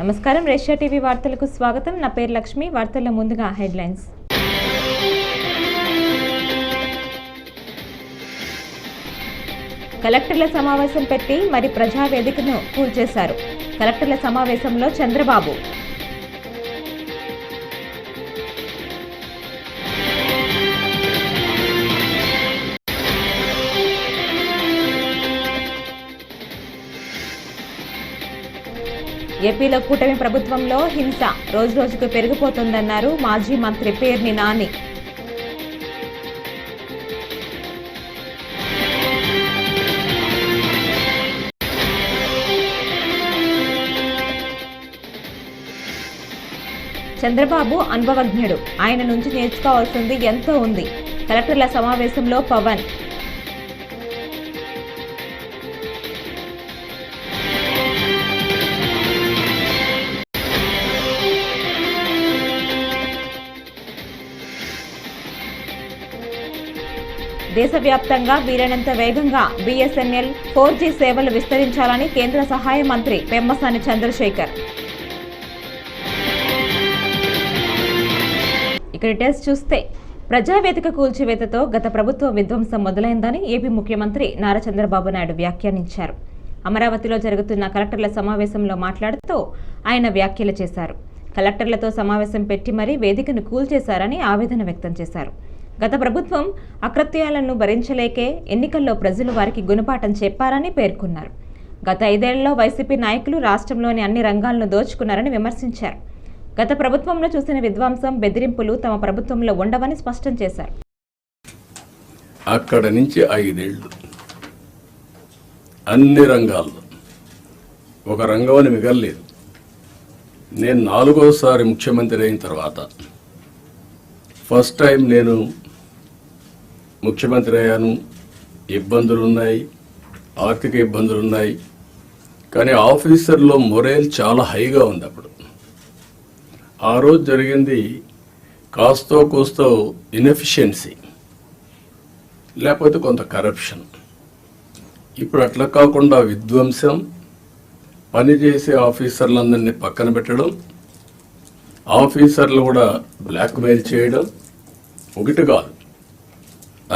నమస్కారం Russia TV వార్తలకు స్వాగతం. నా పేరు లక్ష్మి. వార్తల్లో ముందుగా హెడ్లైన్స్. కలెక్టర్ల సమావేశం పెట్టి మరి ప్రజావేదికను కూల్చేశారు. కలెక్టర్ల సమావేశంలో చంద్రబాబు. ఏపీలో కూటమి ప్రభుత్వంలో హింస రోజురోజుకు పెరిగిపోతుందన్నారు మాజీ మంత్రి పేర్ని నాని. చంద్రబాబు అనుభవజ్ఞుడు, ఆయన నుంచి నేర్చుకోవాల్సింది ఎంతో ఉంది. కలెక్టర్ల సమావేశంలో పవన్. దేశవ్యాప్తంగా వీలైనంత వేగంగా BSNL 4G సేవలు విస్తరించాలని కేంద్ర సహాయ మంత్రి పెమ్మసాని చంద్రశేఖర్. ఇక డీటెయిల్స్ చూస్తే ప్రజావేదిక కూల్చివేతతో గత ప్రభుత్వ విధ్వంసం మొదలైందని ఏపీ ముఖ్యమంత్రి నారా చంద్రబాబు నాయుడు వ్యాఖ్యానించారు. అమరావతిలో జరుగుతున్న కలెక్టర్ల సమావేశంలో మాట్లాడుతూ ఆయన వ్యాఖ్యలు చేశారు. కలెక్టర్లతో సమావేశం పెట్టి మరీ వేదికను కూల్చేశారని ఆవేదన వ్యక్తం చేశారు. గత ప్రభుత్వం అకృత్యాలను భరించలేకే ఎన్నికల్లో ప్రజలు వారికి గుణపాఠం చెప్పారని పేర్కొన్నారు. గత 5 ఏళ్లలో వైసీపీ నాయకులు రాష్ట్రంలోని అన్ని రంగాలను దోచుకున్నారని విమర్శించారు. గత ప్రభుత్వంలో చూసిన విధ్వంసం, బెదిరింపులు తమ ప్రభుత్వంలో ఉండవని స్పష్టం చేశారు. అక్కడ నుంచి 5 ఏళ్లు అన్ని రంగాల్లో ఒక రంగం అని మిగలలేదు. నేను 4వసారి ముఖ్యమంత్రి అయిన తర్వాత ఫస్ట్ టైం నేను ముఖ్యమంత్రి అయ్యాను. ఇబ్బందులున్నాయి, ఆర్థిక ఇబ్బందులున్నాయి, కానీ ఆఫీసర్లో మొరేల్ చాలా హైగా ఉంది. అప్పుడు ఆ రోజు జరిగింది కాస్తో కూస్తో ఇన్ఎఫిషియన్సీ, లేకపోతే కొంత కరప్షన్. ఇప్పుడు అట్లా కాకుండా విధ్వంసం, పనిచేసే ఆఫీసర్లందరినీ పక్కన పెట్టడం, ఆఫీసర్లు కూడా బ్లాక్మెయిల్ చేయడం, ఒకటి కాదు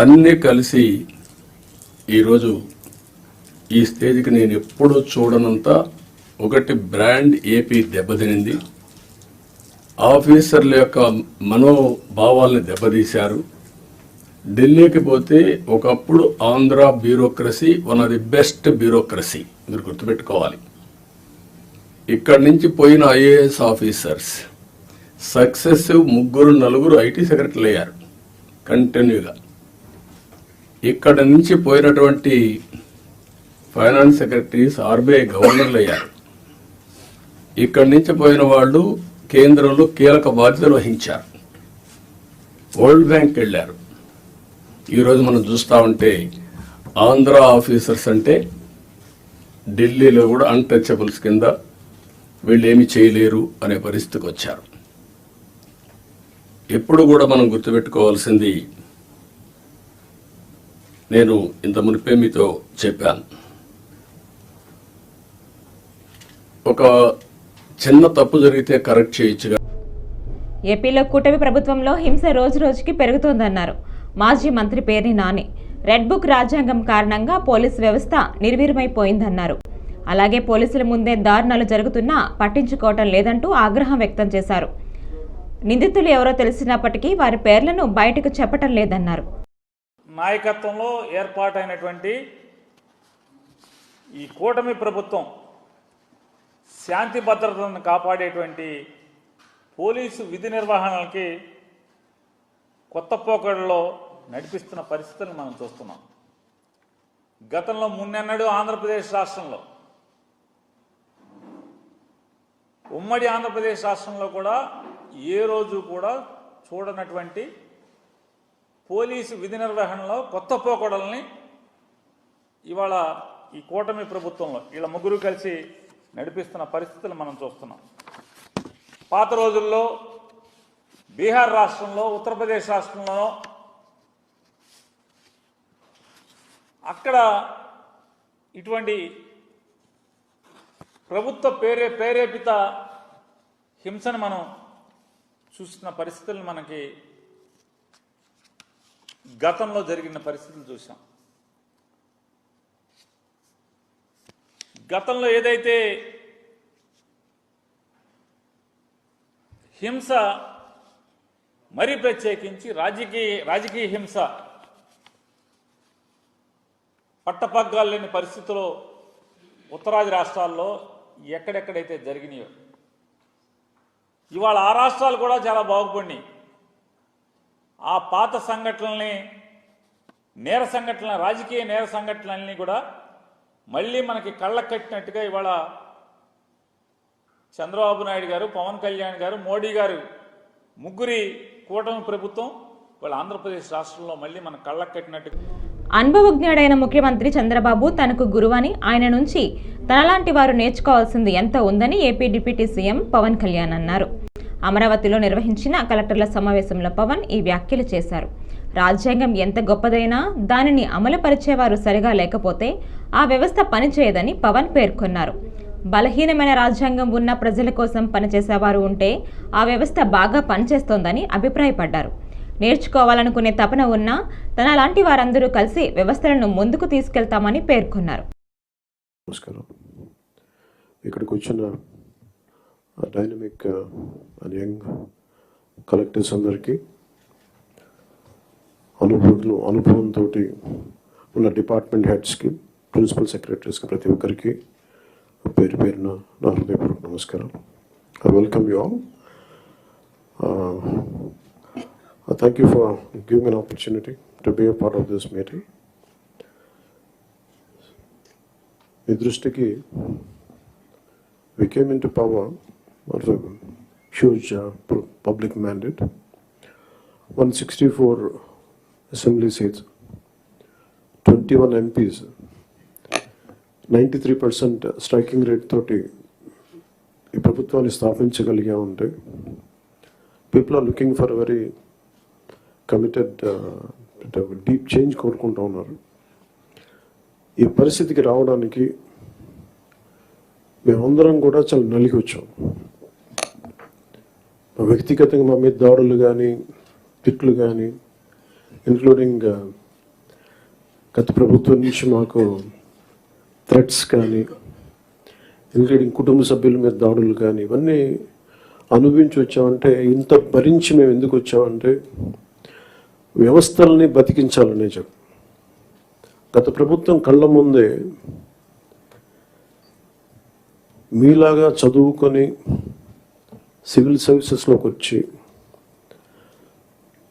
అన్నీ కలిసి ఈరోజు ఈ స్టేజ్కి నేను ఎప్పుడూ చూడనంత ఒకటి బ్రాండ్ ఏపీ దెబ్బతినింది. ఆఫీసర్ల యొక్క మనోభావాల్ని దెబ్బతీశారు. ఢిల్లీకి పోతే ఒకప్పుడు Andhra bureaucracy one of the best bureaucracy, మీరు గుర్తుపెట్టుకోవాలి. ఇక్కడి నుంచి పోయిన IAS ఆఫీసర్స్ సక్సెసివ్ 3-4 IT సెక్రటరీలు అయ్యారు కంటిన్యూగా. ఇక్కడ నుంచి పోయినటువంటి ఫైనాన్స్ సెక్రటరీస్ RBI గవర్నర్లు అయ్యారు. ఇక్కడి నుంచి పోయిన వాళ్ళు కేంద్రంలో కీలక బాధ్యతలు వహించారు. వరల్డ్ బ్యాంక్ వెళ్ళారు. ఈరోజు మనం చూస్తూ ఉంటే ఆంధ్ర ఆఫీసర్స్ అంటే ఢిల్లీలో కూడా అన్టచబుల్స్ కింద, వీళ్ళు ఏమి చేయలేరు అనే పరిస్థితికి వచ్చారు. ఎప్పుడు కూడా మనం గుర్తుపెట్టుకోవాల్సింది, నేను ఇంత మునిపే మీతో చెప్పాను, ఒక చిన్న తప్పు జరిగితే కరెక్ట్ చేయొచ్చుగా. ఏపీలో కూటమి ప్రభుత్వంలో హింస రోజురోజుకి పెరుగుతోందన్నారు మాజీ మంత్రి పేర్ని నాని. రెడ్ బుక్ రాజ్యాంగం కారణంగా పోలీసు వ్యవస్థ నిర్వీర్యమైపోయిందన్నారు. అలాగే పోలీసుల ముందే దారుణాలు జరుగుతున్నా పట్టించుకోవటం లేదంటూ ఆగ్రహం వ్యక్తం చేశారు. నిందితులు ఎవరో తెలిసినప్పటికీ వారి పేర్లను బయటకు చెప్పటం లేదన్నారు. నాయకత్వంలో ఏర్పాటైనటువంటి ఈ కూటమి ప్రభుత్వం శాంతి భద్రతలను కాపాడేటువంటి పోలీసు విధి నిర్వహణలకి కొత్త పోకడలో నడిపిస్తున్న పరిస్థితులను మనం చూస్తున్నాం. గతంలో మున్నెన్నడూ ఆంధ్రప్రదేశ్ రాష్ట్రంలో, ఉమ్మడి ఆంధ్రప్రదేశ్ రాష్ట్రంలో కూడా ఏ రోజు కూడా చూడనటువంటి పోలీసు విధి నిర్వహణలో కొత్త పోకడల్ని ఇవాళ ఈ కూటమి ప్రభుత్వంలో వీళ్ళ ముగ్గురు కలిసి నడిపిస్తున్న పరిస్థితులు మనం చూస్తున్నాం. పాత రోజుల్లో బీహార్ రాష్ట్రంలో, ఉత్తరప్రదేశ్ రాష్ట్రంలో అక్కడ ఇటువంటి ప్రభుత్వ ప్రేరేపిత హింసను మనం చూసిన పరిస్థితులను మనకి గతంలో జరిగిన పరిస్థితులు చూసాం. గతంలో ఏదైతే హింస, మరీ ప్రత్యేకించి రాజకీయ హింస పట్టపగ్గాలు లేని పరిస్థితుల్లో ఉత్తరాది రాష్ట్రాల్లో ఎక్కడెక్కడైతే జరిగినాయో ఇవాళ ఆ రాష్ట్రాలు కూడా చాలా బాగుపడినాయి. ఆ పాత సంఘటనల్ని, రాజకీయ నేర సంఘటనల్ని కూడా మళ్ళీ మనకి కళ్ళకు కట్టినట్టుగా ఇవాళ చంద్రబాబు నాయుడు గారు, పవన్ కళ్యాణ్ గారు, మోడీ గారు ముగ్గురి కూటమి ప్రభుత్వం వాళ్ళ ఆంధ్రప్రదేశ్ రాష్ట్రంలో మళ్ళీ మన కళ్ళకు కట్టినట్టుగా. అనుభవజ్ఞుడైన ముఖ్యమంత్రి చంద్రబాబు తనకు గురువని, ఆయన నుంచి తనలాంటి వారు నేర్చుకోవాల్సింది ఎంత ఉందని AP deputy CM Pawan Kalyan అన్నారు. అమరావతిలో నిర్వహించిన కలెక్టర్ల సమావేశంలో పవన్ ఈ వ్యాఖ్యలు చేశారు. రాజ్యాంగం ఎంత గొప్పదైనా దానిని అమలుపరిచేవారు సరిగా లేకపోతే ఆ వ్యవస్థ పనిచేయదని పవన్ పేర్కొన్నారు. బలహీనమైన రాజ్యాంగం ఉన్న ప్రజల కోసం పనిచేసేవారు ఉంటే ఆ వ్యవస్థ బాగా పనిచేస్తోందని అభిప్రాయపడ్డారు. నేర్చుకోవాలనుకునే తపన ఉన్నా తన లాంటి వారందరూ కలిసి వ్యవస్థలను ముందుకు తీసుకెళ్తామని పేర్కొన్నారు. నమస్కారం. ఇక్కడికి వచ్చిన డైనమిక్ అండ్ యంగ్ కలెక్టర్స్ అందరికీ, అనుభవంతో ఉన్న డిపార్ట్మెంట్ హెడ్స్కి, ప్రిన్సిపల్ సెక్రటరీస్కి, ప్రతి ఒక్కరికి పేరు పేరున నా హృదయపూర్వక నమస్కారం. I welcome you all. Thank you for giving an opportunity to be a part of this meeting. మీ దృష్టికి, we came into power of a huge public mandate, 164 assembly seats, 21 MPs, 93% striking rate తోటి ఈ ప్రభుత్వాన్ని స్థాపించగలిగా ఉంటే, people are looking for very committed deep change కోరుకుంటూ ఉన్నారు. ఈ పరిస్థితికి రావడానికి మేమందరం కూడా చాలా నలిగి వచ్చాం. వ్యక్తిగతంగా మా మీద దాడులు కానీ, తిట్లు కానీ, ఇంక్లూడింగ్ గత ప్రభుత్వం నుంచి మాకు థ్రెట్స్ కానీ, ఇంక్లూడింగ్ కుటుంబ సభ్యుల మీద దాడులు కానీ, ఇవన్నీ అనుభవించి వచ్చామంటే, ఇంత భరించి మేము ఎందుకు వచ్చామంటే వ్యవస్థల్ని బతికించాలనే చెప్పి. గత ప్రభుత్వం కళ్ళ ముందే మీలాగా చదువుకొని సివిల్ సర్వీసెస్లోకి వచ్చి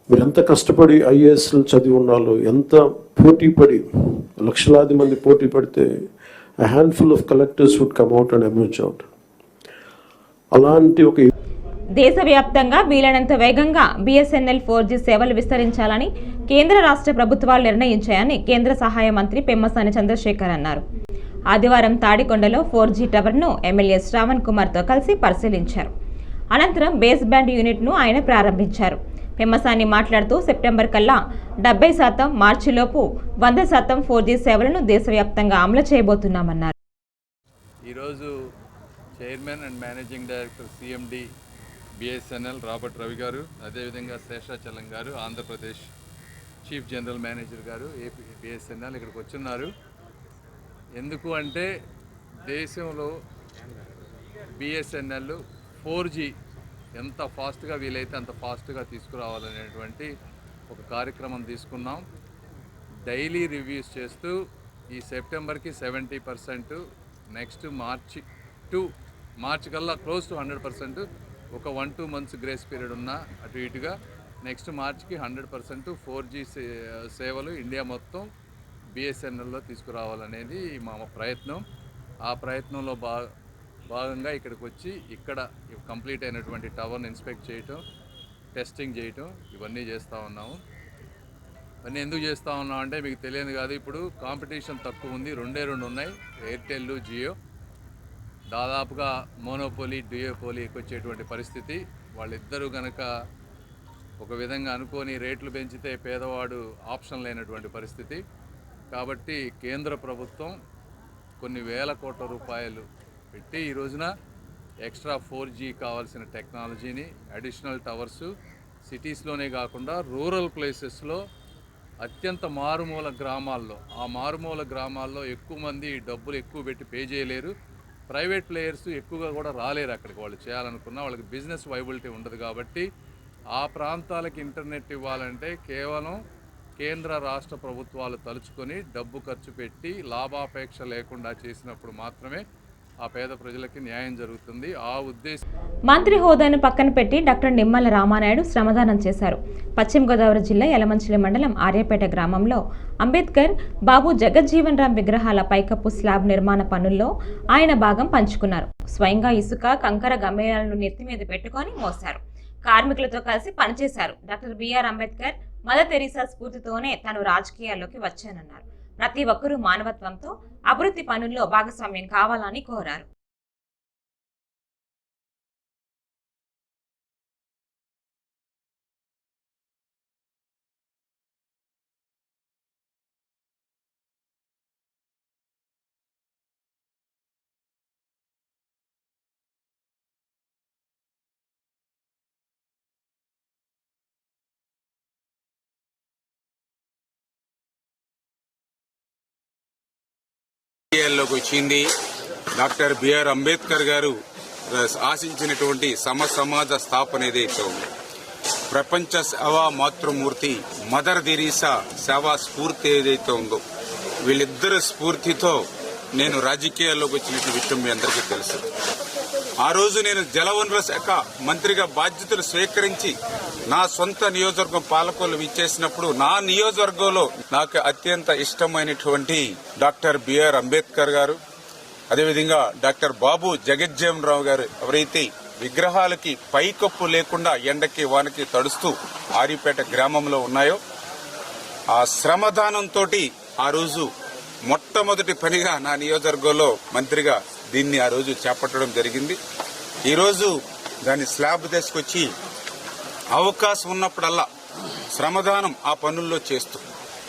మీరు ఎంత కష్టపడి ఐఏఎస్లు చదివి ఉండాలో, ఎంత పోటీ పడి, లక్షలాది మంది పోటీ పడితే a handful of collectors would come out and emerge out. అలాంటి ఒక దేశవ్యాప్తంగా వీలైనంత వేగంగా BSNL 4G సేవలు విస్తరించాలని కేంద్ర రాష్ట్ర ప్రభుత్వాలు నిర్ణయించాయని కేంద్ర సహాయ మంత్రి పెమ్మసాని చంద్రశేఖర్ అన్నారు. ఆదివారం తాడికొండలో 4G టవర్ను ఎమ్మెల్యే శ్రావణ్ కుమార్తో కలిసి పరిశీలించారు. అనంతరం బేస్ బ్యాండ్ యూనిట్ను ఆయన ప్రారంభించారు. పెమ్మసాని మాట్లాడుతూ సెప్టెంబర్ కల్లా 70%, మార్చిలోపు 100% 4G సేవలను దేశవ్యాప్తంగా అమలు చేయబోతున్నామన్నారు. ఈరోజు chairman and managing director CMD BSNL Robert Ravi గారు, అదేవిధంగా శేషాచలం గారు, ఆంధ్రప్రదేశ్ చీఫ్ జనరల్ మేనేజర్ గారు ఏపీ BSNL ఇక్కడికి వచ్చున్నారు. ఎందుకు అంటే దేశంలో BSNL 4G ఎంత ఫాస్ట్గా వీలైతే అంత ఫాస్ట్గా తీసుకురావాలనేటువంటి ఒక కార్యక్రమం తీసుకున్నాం. డైలీ రివ్యూస్ చేస్తూ ఈ సెప్టెంబర్కి 70%, నెక్స్ట్ మార్చి కల్లా క్లోజ్ టు 100%, ఒక 1-2 months గ్రేస్ పీరియడ్ ఉన్న అటు ఇటుగా నెక్స్ట్ మార్చికి 100% 4G సేవలు ఇండియా మొత్తం BSNLలో తీసుకురావాలనేది మా ప్రయత్నం. ఆ ప్రయత్నంలో భాగంగా ఇక్కడికి వచ్చి ఇక్కడ కంప్లీట్ అయినటువంటి టవర్ని ఇన్స్పెక్ట్ చేయటం, టెస్టింగ్ చేయటం, ఇవన్నీ చేస్తూ ఉన్నాము. ఇవన్నీ ఎందుకు చేస్తూ ఉన్నాం అంటే మీకు తెలియదు కాదు, ఇప్పుడు కాంపిటీషన్ తక్కువ ఉంది, రెండే ఉన్నాయి, ఎయిర్టెల్, జియో. దాదాపుగా మోనోపోలీ, డ్యూయోపోలీ వచ్చేటువంటి పరిస్థితి. వాళ్ళిద్దరూ కనుక ఒక విధంగా అనుకోని రేట్లు పెంచితే పేదవాడు ఆప్షన్ లేనటువంటి పరిస్థితి. కాబట్టి కేంద్ర ప్రభుత్వం కొన్ని వేల కోట్ల రూపాయలు పెట్టి ఈ రోజున ఎక్స్ట్రా 4G కావాల్సిన టెక్నాలజీని, అడిషనల్ టవర్సు సిటీస్లోనే కాకుండా రూరల్ ప్లేసెస్లో అత్యంత మారుమూల గ్రామాల్లో, ఆ మారుమూల గ్రామాల్లో ఎక్కువ మంది డబ్బులు ఎక్కువ పెట్టి పే చేయలేరు. ప్రైవేట్ ప్లేయర్స్ ఎక్కువగా కూడా రాలేరు అక్కడికి. వాళ్ళు చేయాలనుకున్నా వాళ్ళకి బిజినెస్ వైబిలిటీ ఉండదు. కాబట్టి ఆ ప్రాంతాలకు ఇంటర్నెట్ ఇవ్వాలంటే కేవలం కేంద్ర రాష్ట్ర ప్రభుత్వాలు తలుచుకొని డబ్బు ఖర్చు పెట్టి లాభాపేక్ష లేకుండా చేసినప్పుడు మాత్రమే ఆ పేద ప్రజలకి న్యాయం జరుగుతుంది. ఆ ఉద్దేశం. మంత్రి హోదాను పక్కన పెట్టి డాక్టర్ నిమ్మల రామానాయుడు శ్రమదానం చేశారు. పశ్చిమ గోదావరి జిల్లా యలమంచిలి మండలం ఆర్యపేట గ్రామంలో అంబేద్కర్, బాబు జగజ్జీవన్ రామ్ విగ్రహాల పైకప్పు స్లాబ్ నిర్మాణ పనుల్లో ఆయన భాగం పంచుకున్నారు. స్వయంగా ఇసుక, కంకర గమ్యాలను నెత్తి మీద పెట్టుకొని మోశారు. కార్మికులతో కలిసి పనిచేశారు. Doctor BR Ambedkar, mother Teresa స్ఫూర్తితోనే తాను రాజకీయాల్లోకి వచ్చానన్నారు. ప్రతి ఒక్కరూ మానవత్వంతో అభివృద్ధి పనుల్లో భాగస్వామ్యం కావాలని కోరారు. లోకి వచ్చింది. డాక్టర్ బిఆర్ అంబేద్కర్ గారు ఆశించినటువంటి సమాజ స్థాపన ఏదైతే ఉంది, ప్రపంచ సేవా మాతృమూర్తి మదర్ తెరీసా సేవా స్ఫూర్తి ఏదైతే ఉందో, వీళ్ళిద్దరు స్ఫూర్తితో నేను రాజకీయాల్లోకి వచ్చినటువంటి విషయం మీ అందరికీ తెలుసు. ఆ రోజు నేను జలవనరుల శాఖ మంత్రిగా బాధ్యతలు స్వీకరించి నా సొంత నియోజకవర్గం పాలకొల్లు విచ్చేసినప్పుడు నా నియోజకవర్గంలో నాకు అత్యంత ఇష్టమైనటువంటి డాక్టర్ బిఆర్ అంబేద్కర్ గారు, అదేవిధంగా డాక్టర్ బాబు జగజ్జీవన్ రావు గారు ఎవరైతే విగ్రహాలకి పైకప్పు లేకుండా ఎండకి వానకి తడుస్తూ ఆరిపేట గ్రామంలో ఉన్నాయో, ఆ శ్రమదానంతో ఆ రోజు మొట్టమొదటి పనిగా నా నియోజకవర్గంలో మంత్రిగా దీన్ని ఆ రోజు చేపట్టడం జరిగింది. ఈరోజు దాన్ని స్లాబ్ తీసుకొచ్చి అవకాశం ఉన్నప్పుడల్లా శ్రమదానం ఆ పనుల్లో చేస్తూ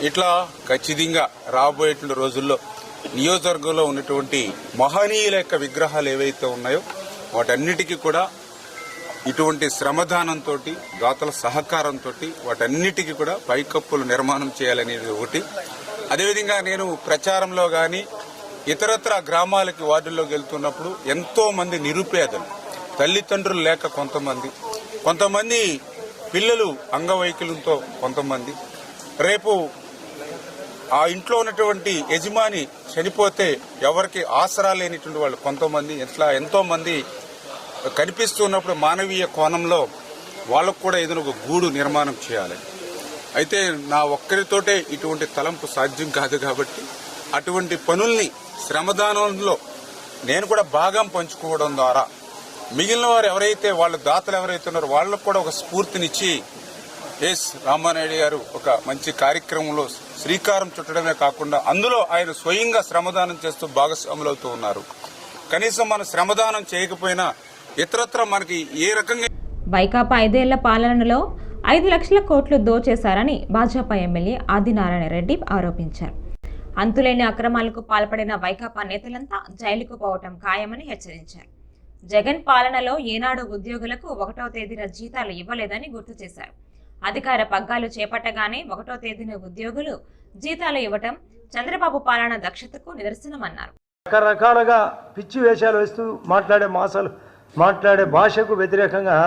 ఇట్లా ఖచ్చితంగా రాబోయేటువంటి రోజుల్లో నియోజకవర్గంలో ఉన్నటువంటి మహనీయుల యొక్క విగ్రహాలు ఏవైతే ఉన్నాయో వాటన్నిటికీ కూడా ఇటువంటి శ్రమదానంతో, దాతల సహకారంతో వాటన్నిటికీ కూడా పైకప్పులు నిర్మాణం చేయాలనేది ఒకటి. అదేవిధంగా నేను ప్రచారంలో గాని ఇతరత్ర గ్రామాలకి వార్డుల్లోకి వెళ్తున్నప్పుడు ఎంతో మంది నిరుపేదలు, తల్లిదండ్రులు లేక కొంతమంది పిల్లలు అంగవైకల్యంతో, కొంతమంది రేపు ఆ ఇంట్లో ఉన్నటువంటి యజమాని చనిపోతే ఎవరికి ఆసరా లేనిటువంటి వాళ్ళు కొంతమంది, ఇట్లా ఎంతో మంది కనిపిస్తున్నప్పుడు మానవీయ కోణంలో వాళ్ళకు కూడా ఏదైనా ఒక గూడు నిర్మాణం చేయాలి. అయితే నా ఒక్కరితోటే ఇటువంటి తలంపు సాధ్యం కాదు. కాబట్టి అటువంటి పనుల్ని శ్రమదానంలో నేను కూడా భాగం పంచుకోవడం ద్వారా మిగిలిన వారు ఎవరైతే వాళ్ళ దాతలు ఎవరైతే ఉన్నారో వాళ్ళకు కూడా ఒక స్ఫూర్తినిచ్చి ఎస్ రామానాయుడు గారు ఒక మంచి కార్యక్రమంలో శ్రీకారం చుట్టడమే కాకుండా అందులో ఆయన స్వయంగా శ్రమదానం చేస్తూ భాగస్వాములు అవుతూ ఉన్నారు. కనీసం మనం శ్రమదానం చేయకపోయినా ఇతరత్ర మనకి ఏ రకంగా వైకాపా 5 ఏళ్ల పాలనలో 5 లక్షల కోట్లు దోచేశారని భాజపా ఎమ్మెల్యే ఆదినారాయణ రెడ్డి ఆరోపించారు. అంతులేని అక్రమాలకు పాల్పడిన వైకాపా నేతలంతా జైలుకు పోవటం ఖాయమని హెచ్చరించారు. జగన్ పాలనలో ఏనాడు ఉద్యోగులకు 1వ తేదీన జీతాలు ఇవ్వలేదని గుర్తు చేశారు. అధికార పగ్గాలు చేపట్టగానే 1వ తేదీన ఉద్యోగులు జీతాలు ఇవ్వటం చంద్రబాబు పాలన దక్షతకు నిదర్శనమన్నారు. రకరకాలుగా పిచ్చి వేషాలు వేస్తూ మాట్లాడే భాషకు వ్యతిరేకంగా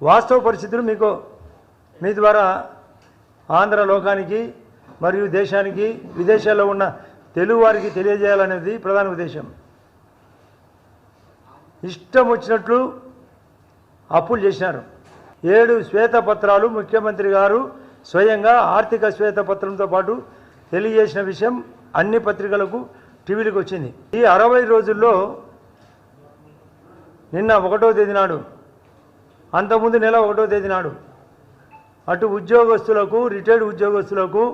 వాస్తవ పరిస్థితులు మీకు మీ ద్వారా ఆంధ్ర లోకానికి మరియు దేశానికి, విదేశాల్లో ఉన్న తెలుగు వారికి తెలియజేయాలనేది ప్రధాన ఉద్దేశం. ఇష్టం వచ్చినట్లు అప్పులు చేసినారు. 7 శ్వేతపత్రాలు ముఖ్యమంత్రి గారు స్వయంగా ఆర్థిక శ్వేతపత్రంతో పాటు తెలియజేసిన విషయం అన్ని పత్రికలకు, టీవీలకు వచ్చింది. ఈ 60 రోజుల్లో నిన్న 1వ తేదీ నాడు, అంతకుముందు నెల 1వ తేదీ నాడు అటు ఉద్యోగస్తులకు, రిటైర్డ్ ఉద్యోగస్తులకు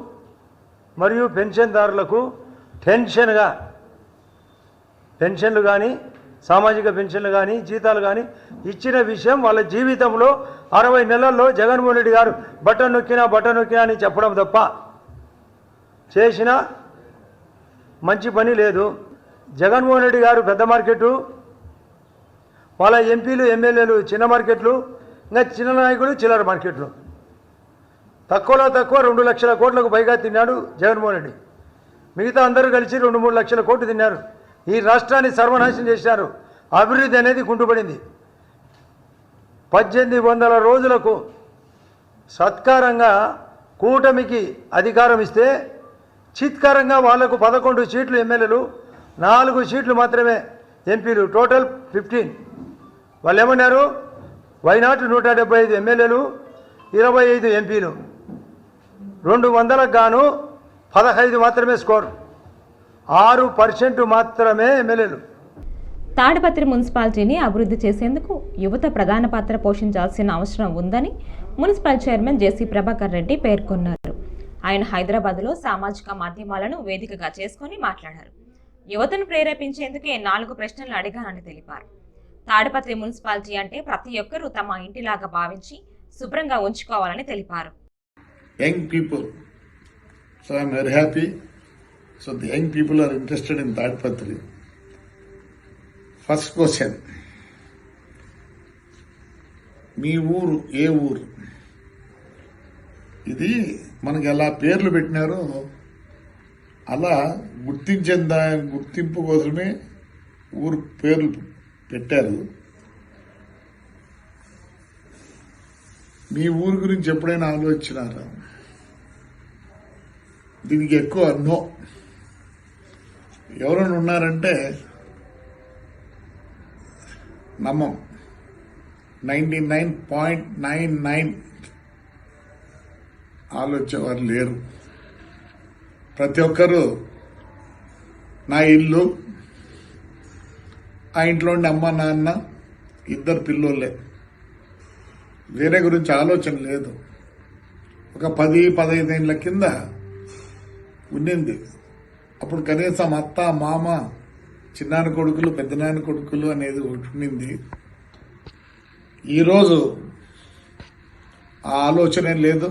మరియు పెన్షన్దారులకు పెన్షన్లు కానీ, సామాజిక పెన్షన్లు కానీ, జీతాలు కానీ ఇచ్చిన విషయం వాళ్ళ జీవితంలో 60 నెలల్లో జగన్మోహన్ రెడ్డి గారు బటన్ నొక్కినా అని చెప్పడం తప్ప చేసిన మంచి పని లేదు. జగన్మోహన్ రెడ్డి గారు పెద్ద మార్కెట్ వాళ్ళ ఎంపీలు ఎమ్మెల్యేలు చిన్న మార్కెట్లు, ఇంకా చిన్న నాయకులు చిల్లర మార్కెట్లు. తక్కువలో తక్కువ 2 లక్షల కోట్లకు పైగా తిన్నాడు జగన్మోహన్ రెడ్డి. మిగతా అందరూ కలిసి 2-3 లక్షల కోట్లు తిన్నారు. ఈ రాష్ట్రాన్ని సర్వనాశనం చేశారు. అభివృద్ధి అనేది కుంటుపడింది. 1800 రోజులకు సత్కారంగా కూటమికి అధికారం ఇస్తే చిత్కారంగా వాళ్లకు 11 సీట్లు ఎమ్మెల్యేలు, 4 సీట్లు మాత్రమే ఎంపీలు, టోటల్ 15. వాళ్ళు ఏమన్నారు? వైనాట్ 175 ఎమ్మెల్యేలు, 25 ఎంపీలు, 200కు గాను 15 మాత్రమే స్కోర్, 6% మాత్రమే ఎమ్మెల్యేలు. తాడిపత్రి మున్సిపాలిటీని అభివృద్ధి చేసేందుకు యువత ప్రధాన పాత్ర పోషించాల్సిన అవసరం ఉందని మున్సిపల్ చైర్మన్ జేసీ ప్రభాకర్ రెడ్డి పేర్కొన్నారు. ఆయన హైదరాబాద్లో సామాజిక మాధ్యమాలను వేదికగా చేసుకుని మాట్లాడారు. యువతను ప్రేరేపించేందుకే 4 ప్రశ్నలు అడిగానని తెలిపారు. తాడిపత్రి మున్సిపాలిటీ అంటే ప్రతి ఒక్కరూ తమ ఇంటిలాగా భావించి శుభ్రంగా ఉంచుకోవాలని తెలిపారు. Young people, so I'm very happy. So the young people are interested in Tadipatri. First question, మీ ఊరు ఏ ఊరు? ఇది మనకి ఎలా పేర్లు పెట్టినారో అలా గుర్తింపు కోసమే ఊరు పేర్లు పెట్టారు. మీ ఊరు గురించి ఎప్పుడైనా ఆలోచించినారా? దీనికి ఎక్కువ నో. ఎవరైనా ఉన్నారంటే నమ్మం. 99.99 ఆలోచించేవారు లేరు. ప్రతి ఒక్కరూ నా ఇల్లు, ఆ ఇంట్లో ఉండే అమ్మ నాన్న, 2 పిల్లోళ్ళే, వేరే గురించి ఆలోచన లేదు. ఒక 10-15 ఏళ్ళ కింద ఉండింది. అప్పుడు కనీసం అత్త మామ, చిన్నాన్న కొడుకులు, పెద్దనాన్న కొడుకులు అనేది ఒకటి ఉండింది. ఈరోజు ఆ ఆలోచన లేదు,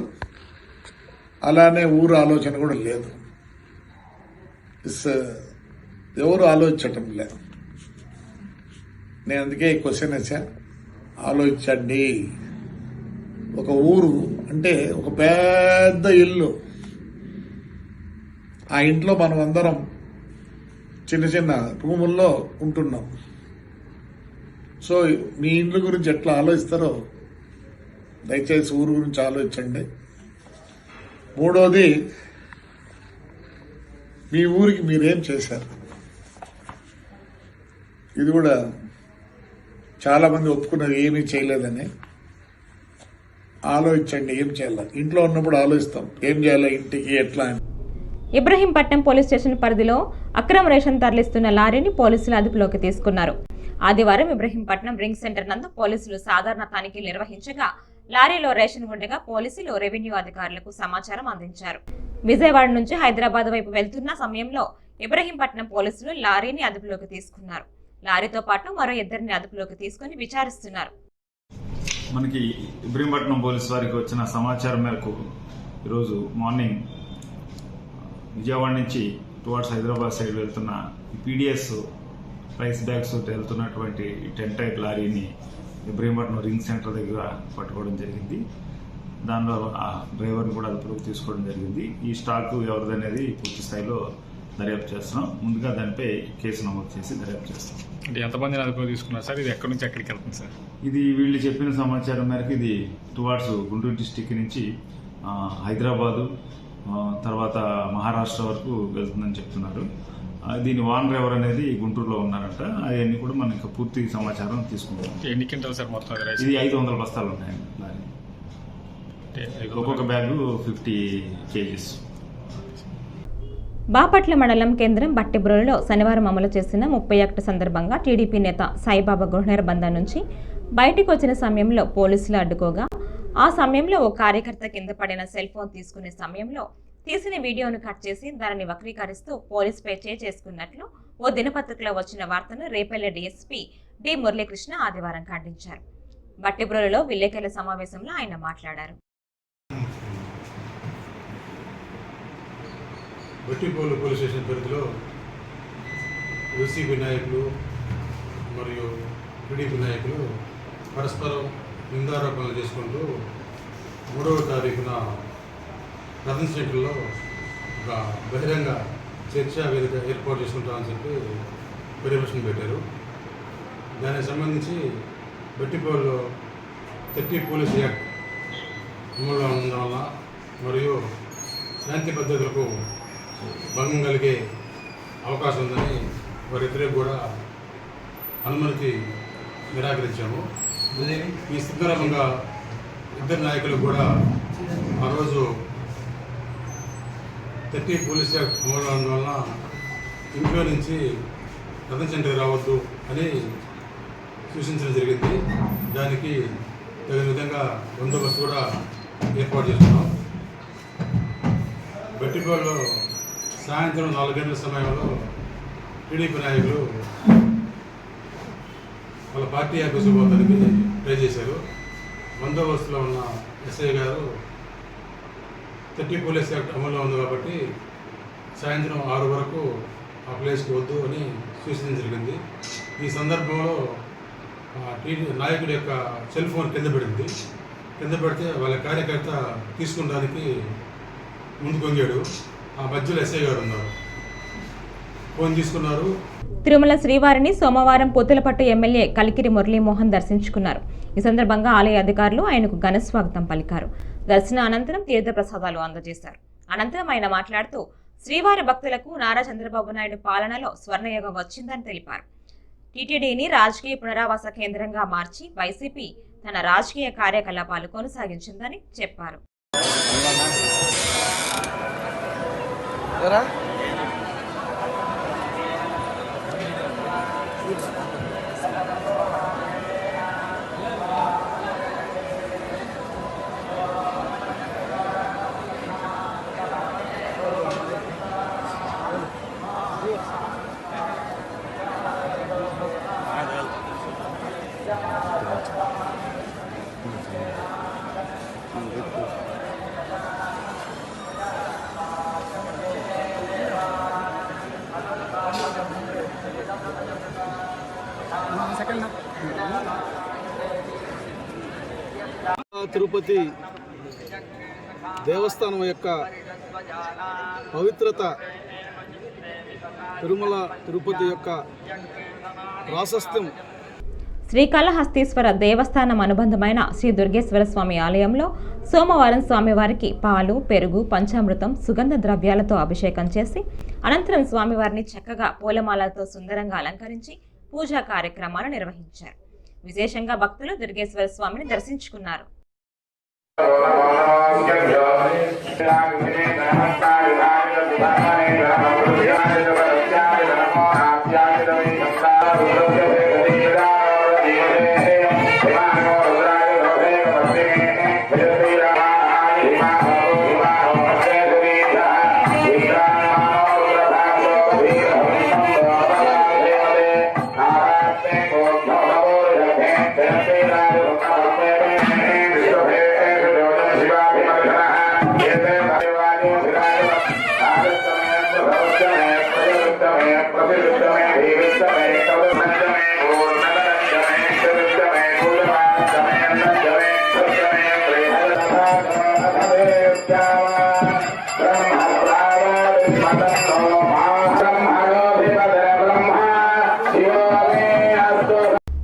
అలానే ఊరు ఆలోచన కూడా లేదు. ఎవరు ఆలోచించటం లేదు. నేను అందుకే ఈ క్వశ్చన్ వేసాను, ఆలోచించండి. ఒక ఊరు అంటే ఒక పెద్ద ఇల్లు, ఆ ఇంట్లో మనం అందరం చిన్న చిన్న రూముల్లో ఉంటున్నాం. సో మీ ఇండ్ల గురించి ఎట్లా ఆలోచిస్తారో దయచేసి ఊరు గురించి ఆలోచించండి. మూడోది, మీ ఊరికి మీరేం చేశారు? ఇది కూడా చాలా మంది ఒప్పుకున్నారు ఏమీ చేయలేదని. ఆలోచించండి ఏం చేయాలి. ఇంట్లో ఉన్నప్పుడు ఆలోచిస్తాం ఏం చేయాలి, ఇంటికి ఎట్లా అని. ఇబ్రహీంపట్నం పోలీస్ స్టేషన్ పరిధిలో అక్రమ రేషన్ తరలిస్తున్న లారీని పోలీసులు అదుపులోకి తీసుకున్నారు. ఆదివారం ఇబ్రహీంపట్నం రింగ్ సెంటర్ నందు పోలీసులు సాధారణ తనిఖీలు నిర్వహించగా లారీలో రేషన్ ఉండగా పోలీసులు రెవెన్యూ అధికారులకు సమాచారం అందించారు. విజయవాడ నుంచి హైదరాబాద్ వైపు వెళ్తున్న సమయంలో ఇబ్రహీంపట్నం పోలీసులు లారీని అదుపులోకి తీసుకున్నారు. లారీతో పాటు మరో 2ని అదుపులోకి తీసుకుని విచారిస్తున్నారు. మనకి ఇబ్రహీంపట్నం పోలీసు వారికి వచ్చిన సమాచారం మేరకు ఈరోజు మార్నింగ్ విజయవాడ నుంచి టువర్డ్స్ హైదరాబాద్ సైడ్ వెళ్తున్న పీడిఎస్ రైస్ బ్యాగ్స్ వెళ్తున్నటువంటి 10 టైప్ లారీని ఇబ్రహీంపట్నం రింగ్ సెంటర్ దగ్గర పట్టుకోవడం జరిగింది. దానిలో ఆ డ్రైవర్ని కూడా అదుపులోకి తీసుకోవడం జరిగింది. ఈ స్టాక్ ఎవరిదనేది పూర్తి స్థాయిలో దర్యాప్తు చేస్తున్నాం. ముందుగా దానిపై కేసు నమోదు చేసి దర్యాప్తు చేస్తాం. అంటే ఎంతమందిని అదుపులో తీసుకున్నారు సార్? ఇది ఎక్కడి నుంచి ఎక్కడికి వెళ్తుంది సార్? ఇది వీళ్ళు చెప్పిన సమాచారం మేరకు ఇది టువార్డ్స్ గుంటూరు డిస్టిక్ నుంచి హైదరాబాదు, తర్వాత మహారాష్ట్ర వరకు వెళ్తుందని చెప్తున్నారు. దీని ఓనర్ ఎవరు అనేది గుంటూరులో ఉన్నారంట. అవన్నీ కూడా మనకి పూర్తి సమాచారం తీసుకుంటాం. ఎన్ని క్వింటాలు సార్ మొత్తం? ఇది 500 బస్తాలు ఉన్నాయి. ఒక్కొక్క బ్యాగు 50 kgs. బాపట్ల మండలం కేంద్రం బట్టిబ్రోలులో శనివారం అమలు చేసిన 31 సందర్భంగా టీడీపీ నేత సాయిబాబా గృహ నిర్బంధం నుంచి బయటకు వచ్చిన సమయంలో పోలీసులు అడ్డుకోగా, ఆ సమయంలో ఓ కార్యకర్త కింద పడిన సెల్ ఫోన్ తీసుకునే సమయంలో తీసిన వీడియోను కట్ చేసి దానిని వక్రీకరిస్తూ పోలీసుపై చేసుకున్నట్లు ఓ దినపత్రికలో వచ్చిన వార్తను రేపల్లె డీఎస్పీ డి మురళీకృష్ణ ఆదివారం ఖండించారు. బట్టిబ్రోలులో విలేకరుల సమావేశంలో ఆయన మాట్లాడారు. బట్టిబ్రోలు పోలీస్ స్టేషన్ పరిధిలో వైసీపీ నాయకులు మరియు టీడీపీ నాయకులు పరస్పరం నిందారోపణలు చేసుకుంటూ 3వ తారీఖున రతన్ సెంటర్లో ఒక బహిరంగ చర్చా వేదిక ఏర్పాటు చేసుకుంటామని చెప్పి పర్యవేక్షణ పెట్టారు. దానికి సంబంధించి బట్టిపోల్లో 30 పోలీస్ యాక్ట్ అమల్లో ఉండడం వల్ల మరియు శాంతి భద్రతలకు భంగం కలిగే అవకాశం ఉందని వారిద్దరికి కూడా అనుమతి నిరాకరించాము. ఈ సందర్భంగా ఇద్దరు నాయకులు కూడా ఆ రోజు 30 పోలీస్ యాక్ట్ అమలు అవడం వలన ఇంట్లో నుంచి రతన్ సెంటర్కి రావద్దు అని సూచించడం జరిగింది. దానికి తగిన విధంగా బందోబస్తు కూడా ఏర్పాటు చేస్తున్నాం. బట్టిపాడులో సాయంత్రం 4 గంటల సమయంలో టీడీపీ నాయకులు వాళ్ళ పార్టీ ఆఫీసు పోతానికి ట్రై చేశారు. బందోబస్తులో ఉన్న ఎస్ఐ గారు 30 పోలీస్ యాక్ట్ అమల్లో ఉంది కాబట్టి సాయంత్రం 6 వరకు ఆ ప్లేస్కి వద్దు అని సూచించడం జరిగింది. ఈ సందర్భంలో నాయకుడి యొక్క సెల్ ఫోన్ కింద పడింది. కింద పడితే వాళ్ళ కార్యకర్త తీసుకునడానికి ముందుకు వంగాడు. ఆ మధ్యలో ఎస్ఐ గారు ఉన్నారు, ఫోన్ తీసుకున్నారు. తిరుమల శ్రీవారిని సోమవారం పూతలపట్టు ఎమ్మెల్యే కలికిరి మురళీమోహన్ దర్శించుకున్నారు. ఈ సందర్భంగా ఆలయ అధికారులు ఆయనకు ఘన స్వాగతం పలికారు. దర్శన అనంతరం తీర్థ ప్రసాదాలు అందజేశారు. అనంతరం ఆయన మాట్లాడుతూ శ్రీవారి భక్తులకు నారా చంద్రబాబు నాయుడు పాలనలో స్వర్ణయుగం వచ్చిందని తెలిపారు. టీటీడీని రాజకీయ పునరావాస కేంద్రంగా మార్చి వైసీపీ తన రాజకీయ కార్యకలాపాలు కొనసాగించిందని చెప్పారు. తిరుపతి దేవస్థానం యొక్క పవిత్రత, తిరుమల తిరుపతి యొక్క ప్రాశస్త్యం. శ్రీకాళహస్తీశ్వర దేవస్థానం అనుబంధమైన శ్రీ దుర్గేశ్వర స్వామి ఆలయంలో సోమవారం స్వామివారికి పాలు, పెరుగు, పంచామృతం, సుగంధ ద్రవ్యాలతో అభిషేకం చేసి అనంతరం స్వామివారిని చక్కగా పూలమాలతో సుందరంగా అలంకరించి పూజా కార్యక్రమాలు నిర్వహించారు. విశేషంగా భక్తులు దుర్గేశ్వర స్వామిని దర్శించుకున్నారు.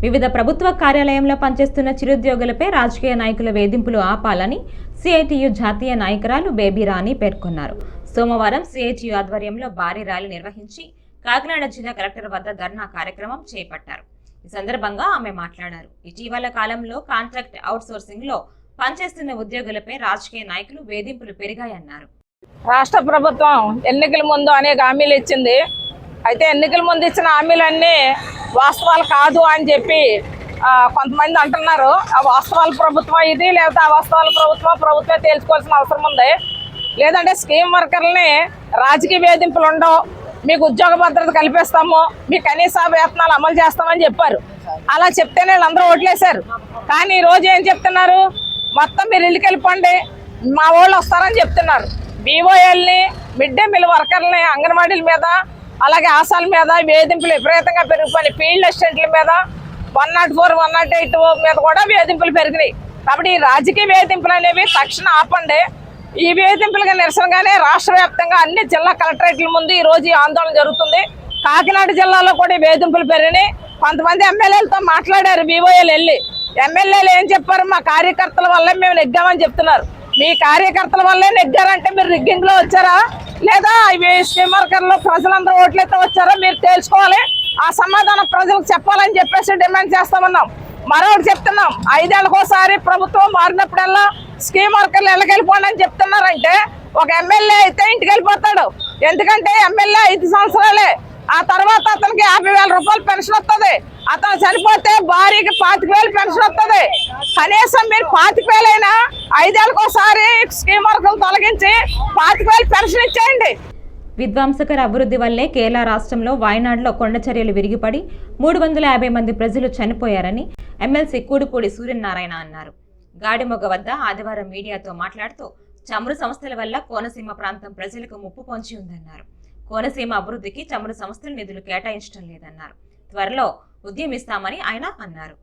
వివిధ ప్రభుత్వ కార్యాలయంలో పనిచేస్తున్న చిరుద్యోగులపై రాజకీయ నాయకుల వేధింపులు ఆపాలని సిఐటియు జాతీయ నాయకురాలు బేబీ రాణి పేర్కొన్నారు. సోమవారం సిఐటియు ఆధ్వర్యంలో భారీ ర్యాలీ నిర్వహించి కాకినాడ జిల్లా కలెక్టర్ వద్ద ధర్నా కార్యక్రమం చేపట్టారు. ఈ సందర్భంగా ఆమె మాట్లాడారు. ఇటీవల కాలంలో కాంట్రాక్ట్ అవుట్సోర్సింగ్ లో పనిచేస్తున్న ఉద్యోగులపై రాజకీయ నాయకులు వేధింపులు పెరిగాయన్నారు. రాష్ట్ర ప్రభుత్వం ఎన్నికల ముందు అనేక హామీలు ఇచ్చింది. అయితే ఎన్నికల ముందు ఇచ్చిన హామీలన్నీ వాస్తవాలు కాదు అని చెప్పి కొంతమంది అంటున్నారు. ఆ వాస్తవాల ప్రభుత్వం ఇది, లేకపోతే ఆ వాస్తవాల ప్రభుత్వమే తేల్చుకోవాల్సిన అవసరం ఉంది. లేదంటే స్కీమ్ వర్కర్లని రాజకీయ వేధింపులు ఉండవు, మీకు ఉద్యోగ భద్రత కల్పిస్తాము, మీ కనీస వేతనాలు అమలు చేస్తామని చెప్పారు. అలా చెప్తేనే వీళ్ళందరూ ఓట్లేశారు. కానీ ఈరోజు ఏం చెప్తున్నారు, మొత్తం మీరు ఇల్లుకి వెళ్ళిపోండి, మా వాళ్ళు వస్తారని చెప్తున్నారు. బీఓఎల్ని, మిడ్ డే మీల్ వర్కర్లని, అంగన్వాడీల మీద, అలాగే ఆశాల మీద వేధింపులు విపరీతంగా పెరిగిపోయినాయి. ఫీల్డ్ అసిస్టెంట్ల మీద 104, 108 మీద కూడా వేధింపులు పెరిగినాయి. కాబట్టి ఈ రాజకీయ వేధింపులు అనేవి తక్షణ ఆపండి. ఈ వేధింపులుగా నిరసనగానే రాష్ట్ర వ్యాప్తంగా అన్ని జిల్లా కలెక్టరేట్ల ముందు ఈ రోజు ఈ ఆందోళన జరుగుతుంది. కాకినాడ జిల్లాలో కూడా వేధింపులు పెరిగినాయి. కొంతమంది ఎమ్మెల్యేలతో మాట్లాడారు, వివోఏలు వెళ్ళి ఎమ్మెల్యేలు ఏం చెప్పారు, మా కార్యకర్తల వల్లే మేము నెగ్గామని చెప్తున్నారు. మీ కార్యకర్తల వల్లే నెగ్గారంటే మీరు రిగ్గింగ్ లో వచ్చారా లేదా ఇవి స్టీమర్కర్లో ప్రజలందరూ ఓట్లయితే వచ్చారా మీరు తేల్చుకోవాలి. ఆ సమాధానం ప్రజలకు చెప్పాలని చెప్పేసి డిమాండ్ చేస్తామన్నాం. మరొకటి చెప్తున్నాం, 5 ఏళ్ళకోసారి ప్రభుత్వం మారినప్పుడల్లా స్కీమ్ వర్కర్లు ఎళ్ళకెళ్ళిపోండి అని చెప్తున్నారంటే ఒక ఎమ్మెల్యే అయితే ఇంటికి వెళ్ళిపోతాడు. ఎందుకంటే ఎమ్మెల్యే 5 సంవత్సరాలే, ఆ తర్వాత అతనికి 50,000 రూపాయలు పెన్షన్ వస్తుంది. అతను చనిపోతే భార్యకి 25,000 పెన్షన్ వస్తుంది. కనీసం మీరు 25,000 అయినా 5 ఏళ్ళకోసారి స్కీమ్ వర్కర్లు తొలగించి 25,000 పెన్షన్ ఇచ్చేయండి. విధ్వంసకర అభివృద్ధి వల్లే కేరళ రాష్ట్రంలో వాయనాడులో కొండ చర్యలు విరిగిపడి 350 మంది ప్రజలు చనిపోయారని ఎమ్మెల్సీ కూడుపూడి సూర్యనారాయణ అన్నారు. గాడిమొగ్గ వద్ద ఆదివారం మీడియాతో మాట్లాడుతూ చమురు సంస్థల వల్ల కోనసీమ ప్రాంతం ప్రజలకు ముప్పు పొంచి ఉందన్నారు. కోనసీమ అభివృద్ధికి చమురు సంస్థలు నిధులు కేటాయించడం లేదన్నారు. త్వరలో ఉద్యమిస్తామని ఆయన అన్నారు.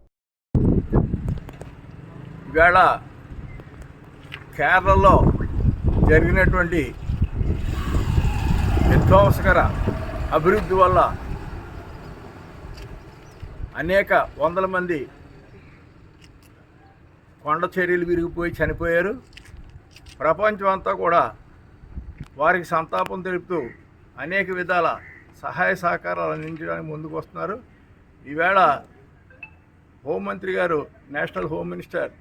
ఇవాళ కేరళలో జరిగినటువంటి విధ్వంసకర అభివృద్ధి వల్ల అనేక వందల మంది కొండ చర్యలు విరిగిపోయి చనిపోయారు. ప్రపంచం అంతా కూడా వారికి సంతాపం తెలుపుతూ అనేక విధాల సహాయ సహకారాలు అందించడానికి ముందుకు వస్తున్నారు. ఈవేళ హోంమంత్రి గారు, నేషనల్ హోమ్ మినిస్టర్,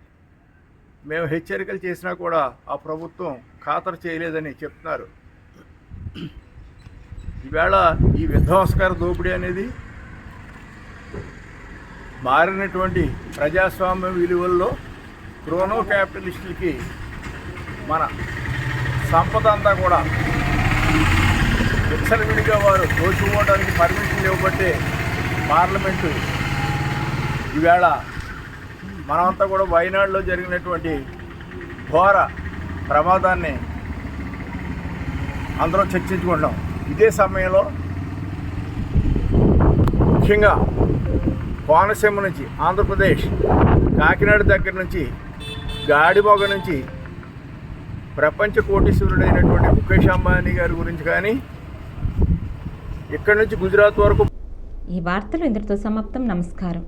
మేము హెచ్చరికలు చేసినా కూడా ఆ ప్రభుత్వం ఖాతరు చేయలేదని చెప్తున్నారు. ఈవేళ ఈ విధ్వంసకర దోపిడీ అనేది మారినటువంటి ప్రజాస్వామ్య విలువల్లో క్రోనో క్యాపిటలిస్టులకి మన సంపద అంతా కూడా విచ్చలవిడిగా వారు దోచుకోవడానికి పర్మిషన్ ఇవ్వబట్టే పార్లమెంటు ఈవేళ మనమంతా కూడా వయనాడులో జరిగినటువంటి ఘోర ప్రమాదాన్ని అందరూ చర్చించుకుంటాం. ఇదే సమయంలో ముఖ్యంగా కోనసీమ నుంచి ఆంధ్రప్రదేశ్ కాకినాడ దగ్గర నుంచి గాడిమొగ నుంచి ప్రపంచ కోటీశ్వరుడైనటువంటి ముఖేష్ అంబానీ గారి గురించి కానీ ఇక్కడి నుంచి గుజరాత్ వరకు. ఈ వార్తలు ఇంతటితో సమాప్తం. నమస్కారం.